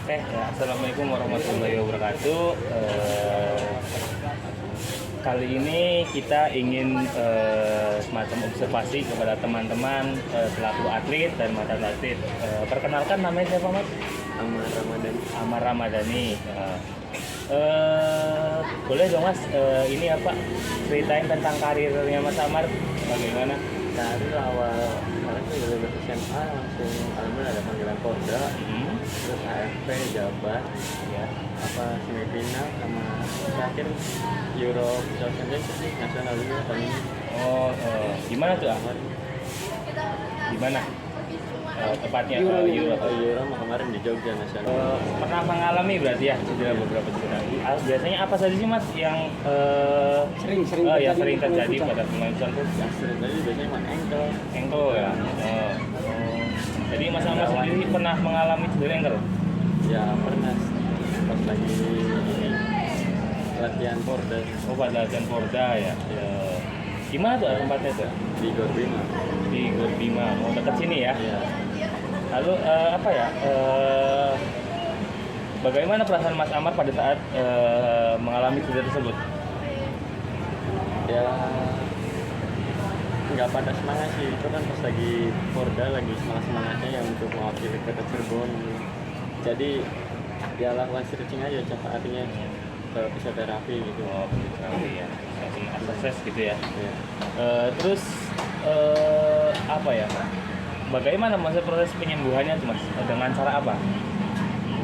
Oke, ya, assalamualaikum warahmatullahi wabarakatuh. Kali ini kita ingin semacam observasi kepada teman-teman selaku atlet dan mantan atlet. Perkenalkan namanya siapa, Mas? Amar Ramadhani. Amar Ramadhani. Boleh dong, Mas, ini apa? Ceritain tentang karirnya Mas Amar, bagaimana? Karir awal kemarin tuh lulus SMA langsung alhamdulillah ada panggilan Polda, terus AFP Jabar, Ya. apa semifinal sama terakhir Euro Championship sih nasional juga tahun ini. Oh, gimana tuh, Amar? Gimana? Tepatnya Euro. Euro mah kemarin di Jogja nasional. Pernah mengalami berarti ya cedera beberapa cedera. Biasanya apa saja sih, Mas, yang sering terjadi pada pemain futsal? Yang sering tadi biasanya mah ankle. Ankle ya. Jadi Mas Amar sendiri pernah mengalami cedera ankle? Ya pernah pas lagi ini latihan Porda Oh, pada latihan Porda ya. Gimana tuh tempatnya tuh? di Gor Bima. Di Gor Bima. Oh, dekat sini ya. Iya. Lalu apa ya? Bagaimana perasaan Mas Amar pada saat mengalami cedera tersebut? Ya nggak pada semangat sih, itu kan pas lagi Porda lagi semangatnya ya untuk mewakili kota Cirebon. Jadi ya lakukan stretching aja, coba artinya ke fisioterapi gitu. Oh, terapi ya. Akses gitu ya. Ya. Terus apa ya? Bagaimana masa proses penyembuhannya tuh, Mas? Dengan cara apa?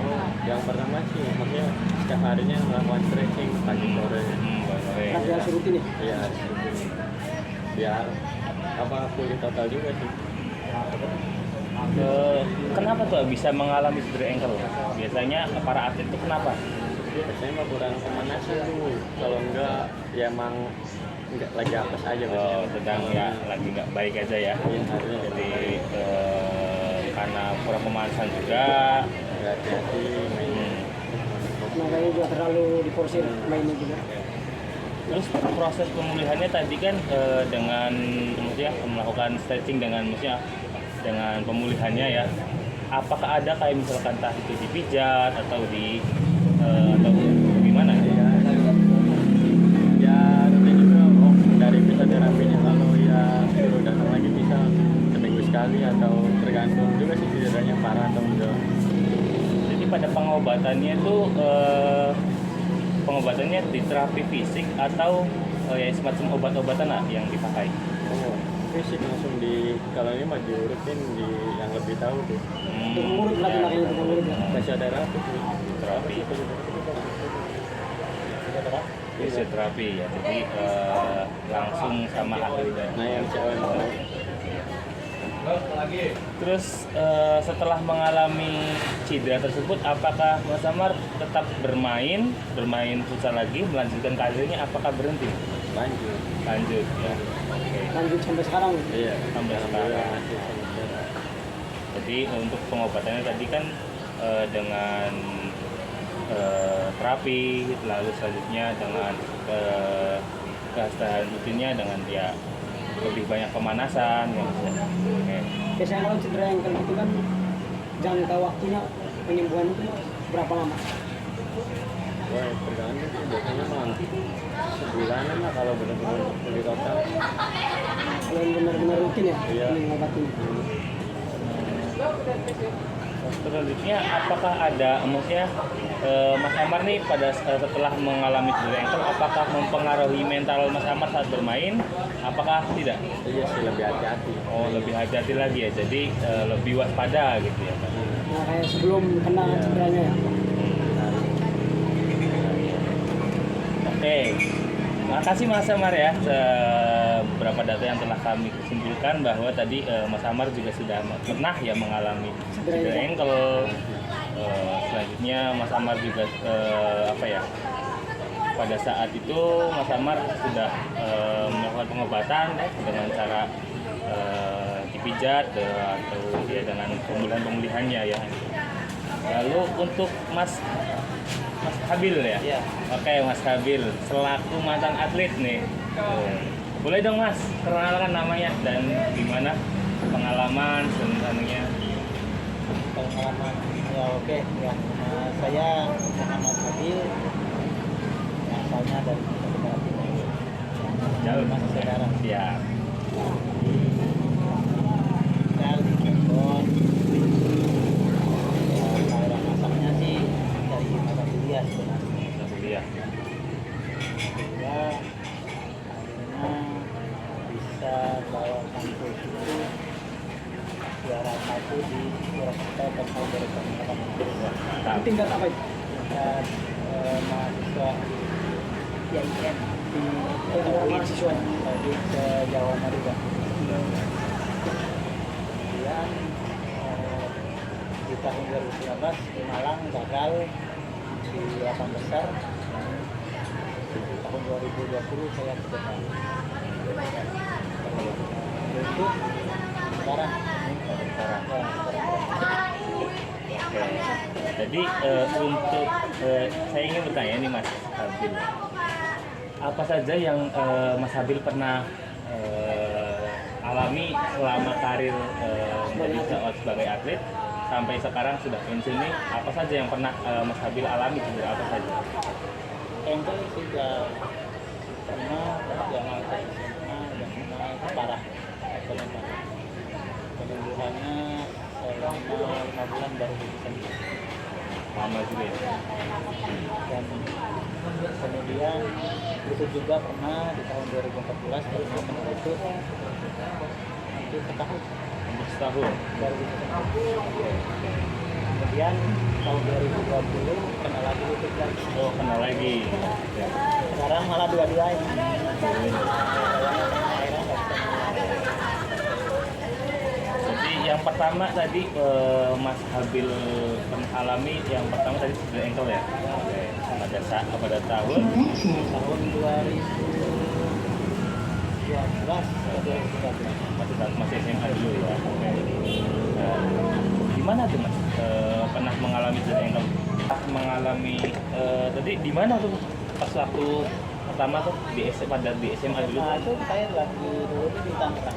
Oh, yang pertama sih maksudnya setiap harinya melakukan stretching pagi sore. Sore. Harus rutin ya? Iya harus rutin. Biar apa pulih total juga sih. Kenapa tuh bisa mengalami cedera ankle? Biasanya para atlet itu kenapa? Biasanya mah kurang pemanasan tuh. Kalau enggak ya emang enggak lagi apes aja biasanya. Oh, sedang ya lagi nggak baik aja ya. Iya, harusnya Jadi karena kurang pemanasan juga. enggak hati-hati mainnya. Makanya juga terlalu diforsir mainnya juga. Terus proses pemulihannya tadi kan dengan maksudnya melakukan stretching dengan maksudnya dengan pemulihannya ya. Apakah ada kayak misalkan entah itu dipijat atau atau gimana? Ya, ya rutin juga dari fisioterapinya kalau ya suruh datang lagi bisa seminggu sekali atau tergantung juga sih cederanya parah atau enggak. Jadi pada pengobatannya itu pengobatannya di terapi fisik atau ya semacam obat-obatan lah yang dipakai. Oh, fisik langsung di kalau ini mah diurutin di yang lebih tahu tuh. Untuk murid lagi makanya untuk murid ya. Fisioterapi tuh. Terapi. Fisioterapi ya. Jadi langsung sama ahli. Nah yang cewek mau Terus setelah mengalami cedera tersebut, apakah Mas Amar tetap bermain futsal lagi, melanjutkan karirnya? Apakah berhenti? lanjut. Lanjut ya. Oke. Lanjut sampai sekarang. Iya. Sampai Alhamdulillah sekarang. masih sampai sekarang. Jadi untuk pengobatannya tadi kan dengan terapi, lalu selanjutnya dengan kesehatan rutinnya dengan ya lebih banyak pemanasan ya. Oke. Biasanya kalau cedera ankle gitu kan jangka waktunya penyembuhan itu berapa lama? Wah, tergantung sih biasanya mah sebulanan lah kalau benar-benar pulih total. Kalau yang benar-benar rutin ya Iya. ngobatin. Selanjutnya apakah ada maksudnya Mas Amar nih pada setelah mengalami cedera ankle apakah mempengaruhi mental Mas Amar saat bermain? Apakah tidak? Iya sih lebih hati-hati. Oh, lebih hati-hati lagi ya. Jadi lebih waspada gitu ya, Pak. Nah kayak sebelum kena cederanya ya. Oke. Terima kasih Mas Amar ya. Beberapa data yang telah kami simpulkan bahwa tadi Mas Amar juga sudah pernah ya mengalami cedera ankle. Selanjutnya Mas Amar juga apa ya? Pada saat itu Mas Amar sudah melakukan pengobatan dengan cara dipijat atau ya dengan pemulihannya ya. Lalu untuk Mas Habil ya? Iya. Oke, Mas Habil, selaku mantan atlet nih. Boleh dong Mas, perkenalkan namanya dan gimana pengalaman sebenarnya. pengalaman ya oke ya. Saya Muhammad Fadil, asalnya dari Nusa Tenggara Timur. Jauh Masih saudara. siap. Tinggal di Cirebon. Daerah asalnya sih dari mata kuliah sebenarnya. Udah kuliah. Ya akhirnya bisa bawa kampus itu juara satu di Purwakarta tahun 2018. Mantap. Tingkat apa itu? Dan mahasiswa IAIN di mahasiswa. di ke Jawa Madura. Kemudian di tahun 2019 di Malang gagal di 8 besar. Di tahun 2020 saya ke Jepang. Untuk sekarang Oke. Jadi untuk saya ingin bertanya nih Mas Habil, apa saja yang Mas Habil pernah alami selama karir sebagai atlet sampai sekarang sudah pensiun nih? Apa saja yang pernah Mas Habil alami sebenarnya apa saja? engkel sudah pernah perjalanan ke SMA dan pernah parah penyembuhannya selama 5 bulan baru bisa sembuh. Lama juga ya. Dan kemudian lutut juga pernah di tahun 2014 baru bisa lutut hampir setahun Untuk setahun. baru bisa sembuh. Kemudian tahun 2020 kena lagi lutut lagi. Oh, kenal lagi. Oke. Sekarang malah dua-duanya. Jadi yang pertama tadi Mas Habil pernah alami yang pertama tadi cedera ankle ya. Oke. Pada tahun Tahun 2012 atau 2013. pada saat masih SMA dulu ya. Oke. Gimana tuh Mas? Pernah mengalami cedera ankle? Mengalami tadi di mana tuh pas waktu pertama tuh di SMA dulu Nah itu saya lagi dulu di Tangerang.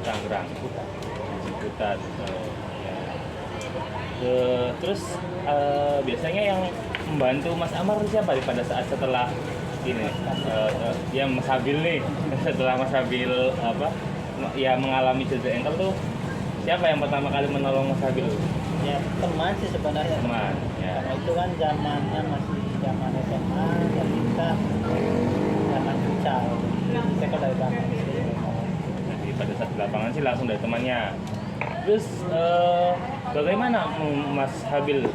Tangerang Ciputat. Ya. Terus biasanya yang membantu Mas Amar siapa pada saat setelah ini ya Mas Habil nih setelah Mas Habil apa ya mengalami cedera ankle tuh siapa yang pertama kali menolong Mas Habil? Ya teman sih sebenarnya. Teman ya. Karena itu kan zamannya masih zaman SMA dan kita zaman futsal. Saya kan dari belakang sih. Jadi pada saat di lapangan sih langsung dari temannya. Terus bagaimana Mas Habil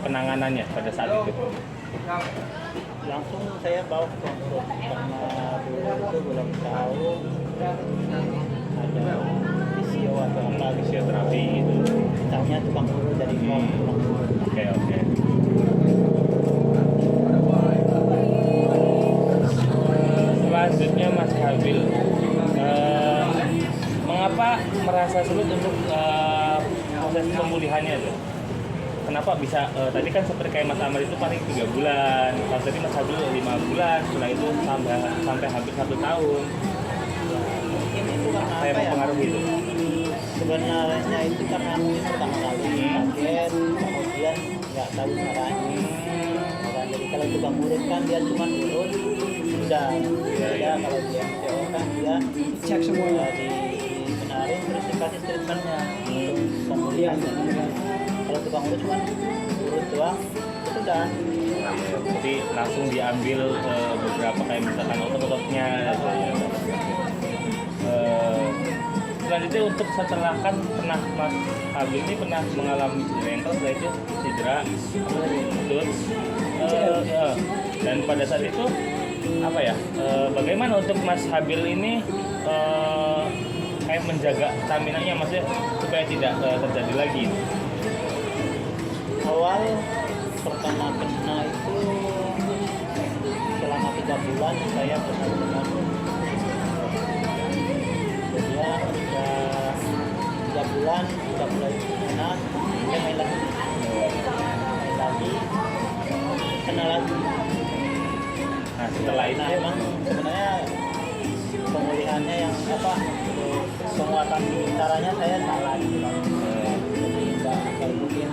penanganannya pada saat itu? Langsung saya bawa ke pengurus karena dulu itu belum tahu ada fisio atau apa Fisioterapi gitu. Misalnya tukang urut dari tukang urut. Oke oke. Selanjutnya Mas Habil, mengapa merasa sulit untuk proses pemulihannya tuh? Kenapa bisa tadi kan seperti kayak Mas Amar itu paling 3 bulan, kalau tadi Mas Habil 5 bulan, setelah itu sampai hampir 1 tahun. Mungkin itu karena Apa yang apa ya? mempengaruhi itu? Sebenarnya itu karena mungkin pertama kali kaget, kemudian nggak tahu caranya. Dan jadi kalau tukang urut kan dia cuma urut, sudah. Ya, kalau dia MCO kan dia Cek semuanya. dibenarin terus dikasih treatmentnya untuk pemulihannya. Kalau tukang urut cuma urut doang, itu sudah. Jadi langsung diambil beberapa kayak misalkan otot-ototnya gitu ya. Selanjutnya untuk setelah kan pernah Mas Habil ini pernah mengalami cedera ankle, setelah itu cedera lutut dan pada saat itu apa ya bagaimana untuk Mas Habil ini kayak menjaga stamina-nya maksudnya supaya tidak terjadi lagi? Awal pertama kena itu selama 3 bulan saya benar-benar ya udah 3 bulan udah mulai enak saya main lagi kena lagi. Nah setelah itu Nah emang sebenarnya pemulihannya yang apa penguatan caranya saya salah gitu. Jadi nggak mungkin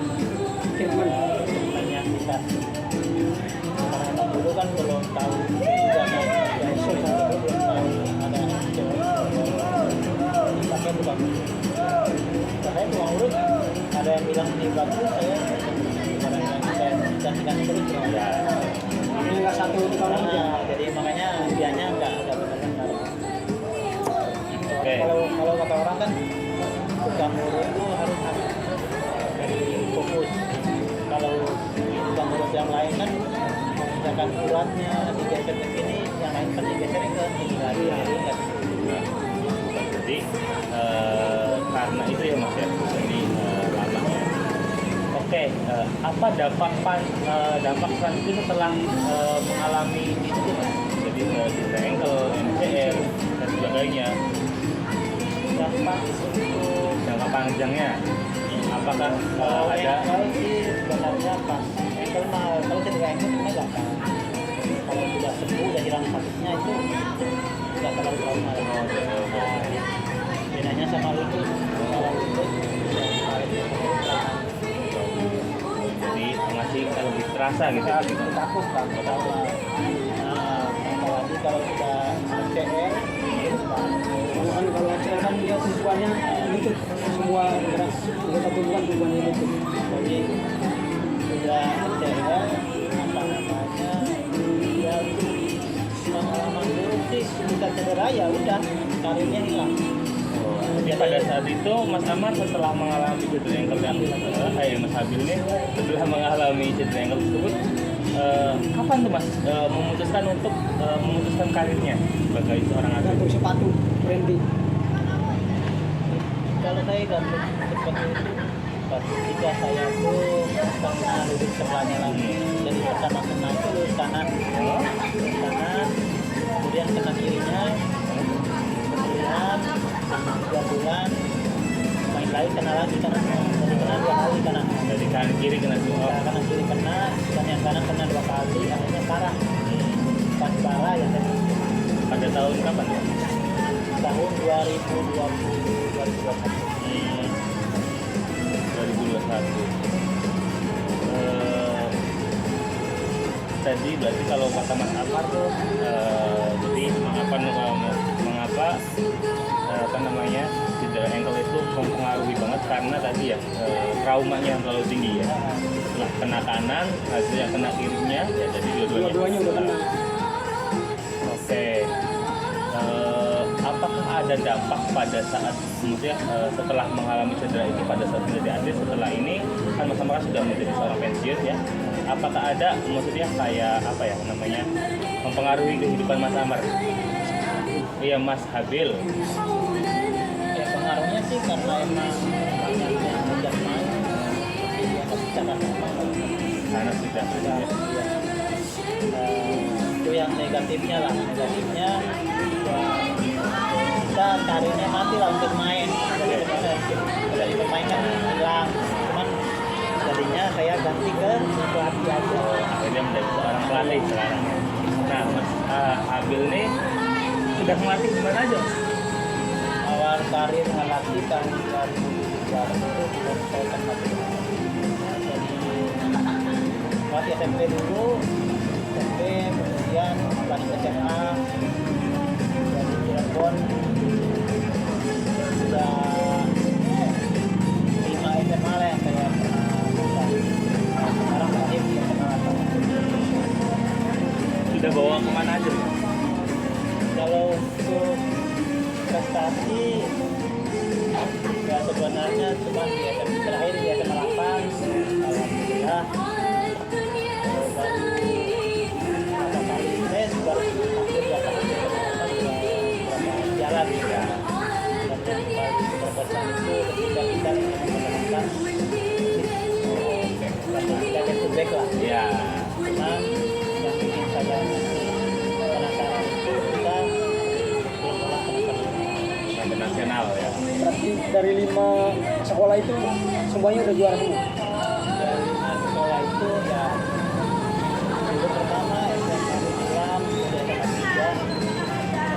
ini bagus saya ganti-ganti terus Ya. Ini nggak satu tukang kerja. nah, jadi makanya dianya nggak benar-benar. Oke. Kalau kata orang kan tukang urut itu harus fokus. Kalau tukang urut yang lain kan misalkan uratnya digeser ke sini, yang lain kan digeser ke sini lagi. Jadi nggak Jadi karena itu ya Mas ya, jadi lamanya. Oke, apa dampak selanjutnya setelah mengalami itu tuh Mas? Jadi cedera ankle, MCL dan sebagainya. dampak untuk Jangka panjangnya, apakah ada? kalau sih sebenarnya pas ankle mah kalau cedera ankle sebenarnya gampang. Kalau sudah sembuh udah hilang sakitnya itu nggak terlalu trauma. Nah, bedanya sama lutut. Kalau lutut Jadi masih lebih terasa gitu. kita takut kan trauma. Nah, apalagi kalau sudah MCL itu Karena kan kalau ACL kan dia tujuannya lutut, semua gerak anggota tubuh kan tujuannya lutut. jadi sudah MCL apa namanya ya pengalaman buruk sih kita cedera ya udah karirnya hilang. Jadi pada saat itu Mas Amar setelah mengalami cedera ankle yang Mas Habil ini setelah mengalami cedera ankle tersebut kapan tuh Mas memutuskan untuk memutuskan karirnya sebagai seorang atlet? Gantung sepatu berhenti. Kalau saya gantung seperti itu ketika saya tuh karena duduk sebelahnya lagi jadi pertama kena itu lurus kanan kemudian kena kirinya kemudian 3 bulan main lagi kena lagi kanan jadi kena 2 kali kanan Dari kanan kiri kena semua. kanan kiri kena dan yang kanan kena 2 kali akhirnya parah pas parah ya tadi Pada tahun kapan ya? tahun 2021 2021. Tadi berarti kalau kata Mas Amar tuh jadi mengapa apa namanya cedera ankle itu mempengaruhi banget karena tadi ya traumanya yang terlalu tinggi ya. Setelah kena kanan, hasilnya kena kirinya, ya jadi dua-duanya. Dua-duanya udah kena. Oke. Apakah ada dampak pada saat maksudnya setelah mengalami cedera itu pada saat menjadi atlet setelah ini kan Mas Amar sudah menjadi seorang pensiun ya? Apakah ada maksudnya kayak apa ya namanya mempengaruhi kehidupan Mas Amar? Iya Mas Habil. ya pengaruhnya sih karena emang banyaknya ajak main jadi ya bisa kan Karena sudah ya. Itu yang negatifnya lah negatifnya ya, kita karirnya mati lah untuk main dari pemain kan hilang cuman jadinya saya ganti ke pelatih aja Akhirnya menjadi seorang pelatih sekarang. Nah Mas Habil ini sudah melatih di mana aja? Mas? awal karir ngelatih tahun 2003 itu saya kan pelatih SMP dulu SMP kemudian pelatih SMA dari Cirebon sudah 5 SMA lah yang saya pernah masak. Sekarang masih di SMA 8. Sudah bawa kemana aja? Kalau untuk prestasi ya sebenarnya cuma di SMA terakhir di SMA 8 alhamdulillah baru berapa kali tes baru hampir 2 kali berapa jalan ya dan yang paling berkesan itu ketika kita memenangkan sertifikat back to back lah Ya. cuman yang bikin saya penasaran itu kita belum pernah penasaran Sampai nasional ya. Berarti dari 5 sekolah itu semuanya udah juara semua. dari sekolah itu ya dulu pertama SMA Islam kemudian SMA 3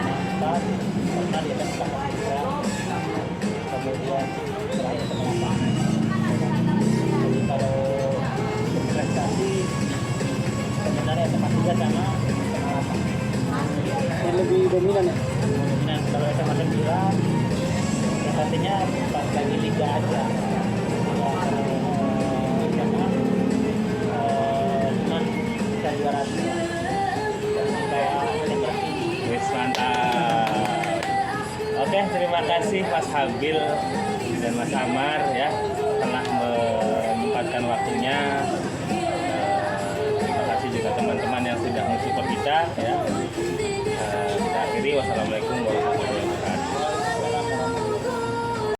SMA 4 pernah di SMA 3 kemudian terakhir SMA 8 jadi kalau untuk prestasi sebenarnya SMA 3 sama SMA 8 Yang lebih dominan ya. nah kalau SMA 9 prestasinya pas lagi liga aja ya, kalau terima kasih Mas Habil dan Mas Amar ya telah menyempatkan waktunya. Terima kasih juga teman-teman yang sudah mensupport kita ya. Kita akhiri, wassalamualaikum warahmatullahi wabarakatuh.